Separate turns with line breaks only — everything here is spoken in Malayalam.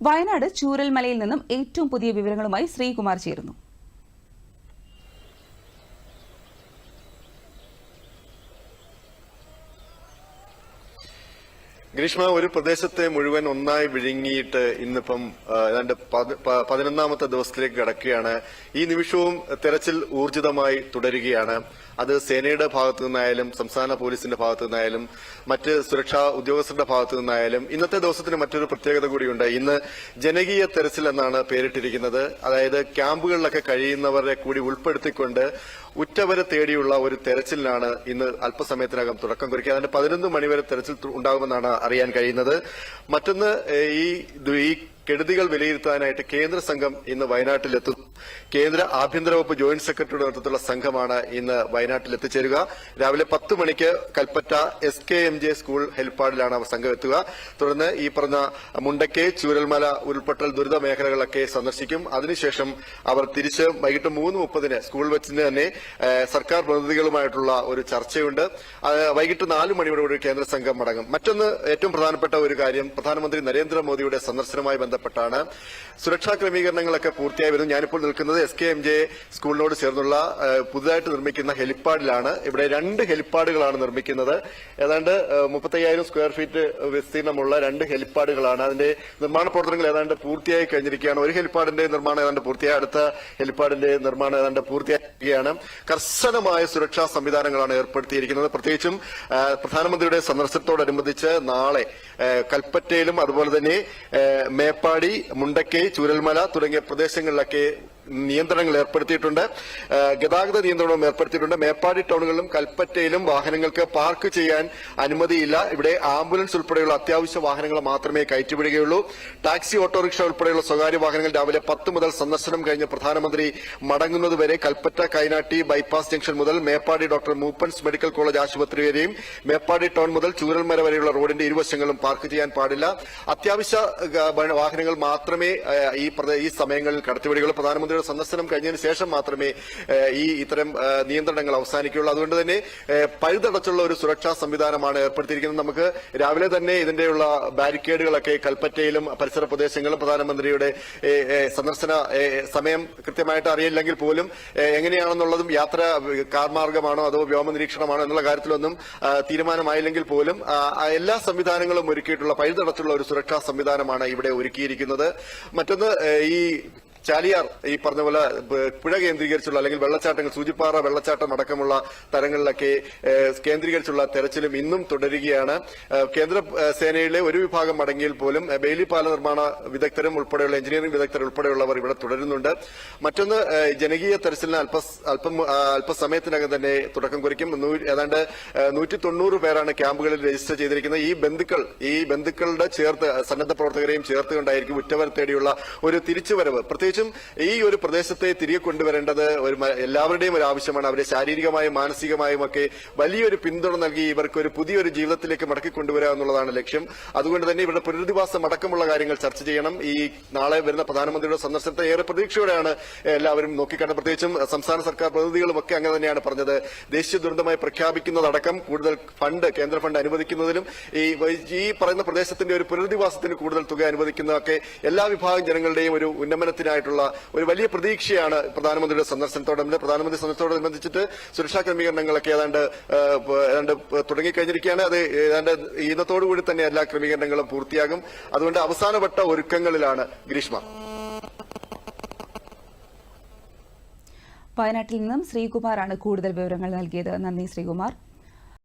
വയനാട് ചൂരൽമലയിൽ നിന്നും ഏറ്റവും പുതിയ വിവരങ്ങളുമായി ശ്രീകുമാർ ചേരുന്നു.
ഗ്രീഷ്മ, ഒരു പ്രദേശത്തെ മുഴുവൻ ഒന്നായി വിഴുങ്ങിയിട്ട് ഇന്നിപ്പം ഏതാണ്ട് 11ാമത്തെ ദിവസത്തിലേക്ക് കടക്കുകയാണ്. ഈ നിമിഷവും തെരച്ചിൽ ഊർജിതമായി തുടരുകയാണ്. അത് സേനയുടെ ഭാഗത്തു നിന്നായാലും സംസ്ഥാന പോലീസിന്റെ ഭാഗത്തു നിന്നായാലും മറ്റ് സുരക്ഷാ ഉദ്യോഗസ്ഥരുടെ ഭാഗത്തു നിന്നായാലും ഇന്നത്തെ ദിവസത്തിന് മറ്റൊരു പ്രത്യേകത കൂടിയുണ്ട്. ഇന്ന് ജനകീയ തെരച്ചിൽ എന്നാണ് പേരിട്ടിരിക്കുന്നത്. അതായത് ക്യാമ്പുകളിലൊക്കെ കഴിയുന്നവരെ കൂടി ഉൾപ്പെടുത്തിക്കൊണ്ട് ഉറ്റവരെ തേടിയുള്ള ഒരു തെരച്ചിലിനാണ് ഇന്ന് അല്പസമയത്തിനകം തുടക്കം കുറിക്കുക. അതിന്റെ 11 മണിവരെ തെരച്ചിൽ ഉണ്ടാകുമെന്നാണ് അറിയാൻ കഴിയുന്നത്. മറ്റൊന്ന്, ഈ കെടുതികൾ വിലയിരുത്താനായിട്ട് കേന്ദ്ര സംഘം ഇന്ന് വയനാട്ടിലെത്തും. കേന്ദ്ര ആഭ്യന്തര വകുപ്പ് ജോയിന്റ് സെക്രട്ടറിയുടെ നേതൃത്വത്തിലുള്ള സംഘമാണ് ഇന്ന് വയനാട്ടിൽ എത്തിച്ചേരുക. രാവിലെ 10 മണിക്ക് കൽപ്പറ്റ SKMJ സ്കൂൾ ഹെലിപ്പാഡിലാണ് അവർ സംഘം എത്തുക. തുടർന്ന് ഈ പറഞ്ഞ മുണ്ടക്കൈ, ചൂരൽമല ഉരുൾപൊട്ടൽ ദുരിത മേഖലകളിലൊക്കെ സന്ദർശിക്കും. അതിനുശേഷം അവർ തിരിച്ച് വൈകിട്ട് 3:30 സ്കൂൾ വെച്ച് തന്നെ സർക്കാർ പ്രതിനിധികളുമായിട്ടുള്ള ഒരു ചർച്ചയുണ്ട്. വൈകിട്ട് 4 മണിയോടുകൂടി കേന്ദ്ര സംഘം മടങ്ങും. മറ്റൊന്ന്, ഏറ്റവും പ്രധാനപ്പെട്ട ഒരു കാര്യം, പ്രധാനമന്ത്രി നരേന്ദ്രമോദിയുടെ സന്ദർശനവുമായി ബന്ധപ്പെട്ടാണ്. സുരക്ഷാ ക്രമീകരണങ്ങളൊക്കെ പൂർത്തിയായി വരുന്നു. ഞാനിപ്പോൾ നിൽക്കുന്നത് SKMJ സ്കൂളിനോട് ചേർന്നുള്ള പുതുതായിട്ട് നിർമ്മിക്കുന്ന ഹെലിപ്പാഡിലാണ്. ഇവിടെ 2 ഹെലിപ്പാഡുകളാണ് നിർമ്മിക്കുന്നത്. ഏതാണ്ട് 35,000 സ്ക്വയർ ഫീറ്റ് വിസ്തീർണമുള്ള 2 ഹെലിപ്പാഡുകളാണ്. അതിന്റെ നിർമ്മാണ പ്രവർത്തനങ്ങൾ ഏതാണ്ട് പൂർത്തിയായി കഴിഞ്ഞിരിക്കുകയാണ്. ഒരു ഹെലിപ്പാഡിന്റെ നിർമ്മാണം ഏതാണ്ട് പൂർത്തിയായി, അടുത്ത ഹെലിപ്പാഡിന്റെ നിർമ്മാണം ഏതാണ്ട് പൂർത്തിയായിരിക്കുകയാണ്. കർശനമായ സുരക്ഷാ സംവിധാനങ്ങളാണ് ഏർപ്പെടുത്തിയിരിക്കുന്നത്. പ്രത്യേകിച്ചും പ്രധാനമന്ത്രിയുടെ സന്ദർശനത്തോടനുബന്ധിച്ച് നാളെ കൽപ്പറ്റയിലും അതുപോലെ തന്നെ മേപ്പാടി, മുണ്ടക്കൈ, ചൂരൽമല തുടങ്ങിയ പ്രദേശങ്ങളിലൊക്കെ നിയന്ത്രണങ്ങൾ ഏർപ്പെടുത്തിയിട്ടുണ്ട്. ഗതാഗത നിയന്ത്രണവും ഏർപ്പെടുത്തിയിട്ടുണ്ട്. മേപ്പാടി ടൗണുകളിലും കൽപ്പറ്റയിലും വാഹനങ്ങൾക്ക് പാർക്ക് ചെയ്യാൻ അനുമതിയില്ല. ഇവിടെ ആംബുലൻസ് ഉൾപ്പെടെയുള്ള അത്യാവശ്യ വാഹനങ്ങൾ മാത്രമേ കയറ്റിവിടുകയുള്ളൂ. ടാക്സി, ഓട്ടോറിക്ഷ ഉൾപ്പെടെയുള്ള സ്വകാര്യ വാഹനങ്ങൾ രാവിലെ 10 മുതൽ സന്ദർശനം കഴിഞ്ഞ് പ്രധാനമന്ത്രി മടങ്ങുന്നതുവരെ കൽപ്പറ്റ കൈനാട്ടി ബൈപ്പാസ് ജംഗ്ഷൻ മുതൽ Meppadi doctor Moopen's medical college ആശുപത്രി വരെയും മേപ്പാടി ടൗൺ മുതൽ ചൂരൽമല വരെയുള്ള റോഡിന്റെ ഇരുവശങ്ങളും പാർക്ക് ചെയ്യാൻ പാടില്ല. അത്യാവശ്യ വാഹനങ്ങൾ മാത്രമേ ഈ സമയങ്ങളിൽ കടത്തിവിടുകയുള്ളൂ. പ്രധാനമന്ത്രിയുടെ സന്ദർശനം കഴിഞ്ഞതിന് ശേഷം മാത്രമേ ഇത്തരം നിയന്ത്രണങ്ങൾ അവസാനിക്കുകയുള്ളൂ. അതുകൊണ്ട് തന്നെ പഴുതടച്ചുള്ള ഒരു സുരക്ഷാ സംവിധാനമാണ് ഏർപ്പെടുത്തിയിരിക്കുന്നത്. നമുക്ക് രാവിലെ തന്നെ ഇതിന്റെയുള്ള ബാരിക്കേഡുകളൊക്കെ കൽപ്പറ്റയിലും പരിസര പ്രദേശങ്ങളിലും പ്രധാനമന്ത്രിയുടെ സന്ദർശന സമയം കൃത്യമായിട്ട് അറിയില്ലെങ്കിൽ പോലും എങ്ങനെയാണെന്നുള്ളതും യാത്ര കാർ മാർഗമാണോ അതോ വ്യോമ നിരീക്ഷണമാണോ എന്നുള്ള കാര്യത്തിലൊന്നും തീരുമാനമായില്ലെങ്കിൽ പോലും എല്ലാ സംവിധാനങ്ങളും ഒരുക്കിയിട്ടുള്ള പഴുതടച്ചുള്ള ഒരു സുരക്ഷാ സംവിധാനമാണ് ഇവിടെ ഒരുക്കിയിരിക്കുന്നത്. മറ്റൊന്ന്, ഈ ചാലിയാർ ഈ പറഞ്ഞ പോലെ പുഴ കേന്ദ്രീകരിച്ചുള്ള അല്ലെങ്കിൽ വെള്ളച്ചാട്ടങ്ങൾ, സൂചിപ്പാറ വെള്ളച്ചാട്ടം അടക്കമുള്ള തലങ്ങളിലൊക്കെ കേന്ദ്രീകരിച്ചുള്ള തെരച്ചിലും ഇന്നും തുടരുകയാണ്. കേന്ദ്ര സേനയിലെ ഒരു വിഭാഗം മടങ്ങിയിൽ പോലും ബെയിലി പാല നിർമ്മാണ വിദഗ്ധരും ഉൾപ്പെടെയുള്ള എഞ്ചിനീയറിംഗ് വിദഗ്ധർ ഉൾപ്പെടെയുള്ളവർ ഇവിടെ തുടരുന്നുണ്ട്. മറ്റൊന്ന്, ജനകീയ തെരച്ചിലിന് അല്പസമയത്തിനകം തന്നെ തുടക്കം കുറിക്കും. ഏതാണ്ട് 190 പേരാണ് ക്യാമ്പുകളിൽ രജിസ്റ്റർ ചെയ്തിരിക്കുന്നത്. ഈ ബന്ധുക്കളുടെ സന്നദ്ധ പ്രവർത്തകരെയും ചേർത്തുകൊണ്ടായിരിക്കും ഉറ്റവർ തേടിയുള്ള ഒരു തിരിച്ചുവരവ്. പ്രത്യേകിച്ചും ഈ ഒരു പ്രദേശത്തെ തിരികെ കൊണ്ടുവരേണ്ടത് എല്ലാവരുടെയും ഒരു ആവശ്യമാണ്. അവരെ ശാരീരികമായും മാനസികമായും ഒക്കെ വലിയൊരു പിന്തുണ നൽകി ഇവർക്ക് ഒരു പുതിയൊരു ജീവിതത്തിലേക്ക് മടക്കിക്കൊണ്ടുവരിക എന്നുള്ളതാണ് ലക്ഷ്യം. അതുകൊണ്ട് തന്നെ ഇവരുടെ പുനരധിവാസം അടക്കമുള്ള കാര്യങ്ങൾ ചർച്ച ചെയ്യണം. ഈ നാളെ വരുന്ന പ്രധാനമന്ത്രിയുടെ സന്ദർശനത്തെ ഏറെ പ്രതീക്ഷയോടെയാണ് എല്ലാവരും നോക്കിക്കാണുന്നത്. പ്രത്യേകിച്ചും സംസ്ഥാന സർക്കാർ പ്രതിനിധികളും ഒക്കെ അങ്ങനെ തന്നെയാണ് പറഞ്ഞത്. ദേശീയ ദുരന്തമായി പ്രഖ്യാപിക്കുന്നതടക്കം കൂടുതൽ കേന്ദ്ര ഫണ്ട് അനുവദിക്കുന്നതിലും ഈ പറയുന്ന പ്രദേശത്തിന്റെ ഒരു പുനരധിവാസത്തിന് കൂടുതൽ തുക അനുവദിക്കുന്നതൊക്കെ എല്ലാ വിഭാഗം ജനങ്ങളുടെയും ഒരു ഉന്നമനത്തിനായിട്ടുള്ള ഒരു വലിയ പ്രതീക്ഷയാണ് പ്രധാനമന്ത്രിയുടെ സന്ദർശനത്തോടനുബന്ധിച്ചിട്ട് സുരക്ഷാ ക്രമീകരണങ്ങളൊക്കെ ഏതാണ്ട് തുടങ്ങിക്കഴിഞ്ഞിരിക്കുകയാണ്. അത് ഏതാണ്ട് ഇന്നത്തോടുകൂടി തന്നെ എല്ലാ ക്രമീകരണങ്ങളും പൂർത്തിയാകും. അതുകൊണ്ട് അവസാനവട്ട ഒരുക്കങ്ങളിലാണ് ഗ്രീഷ്മ.
വയനാട്ടിൽ നിന്നും ശ്രീകുമാറാണ് കൂടുതൽ വിവരങ്ങൾ നൽകിയത്. നന്ദി ശ്രീകുമാർ.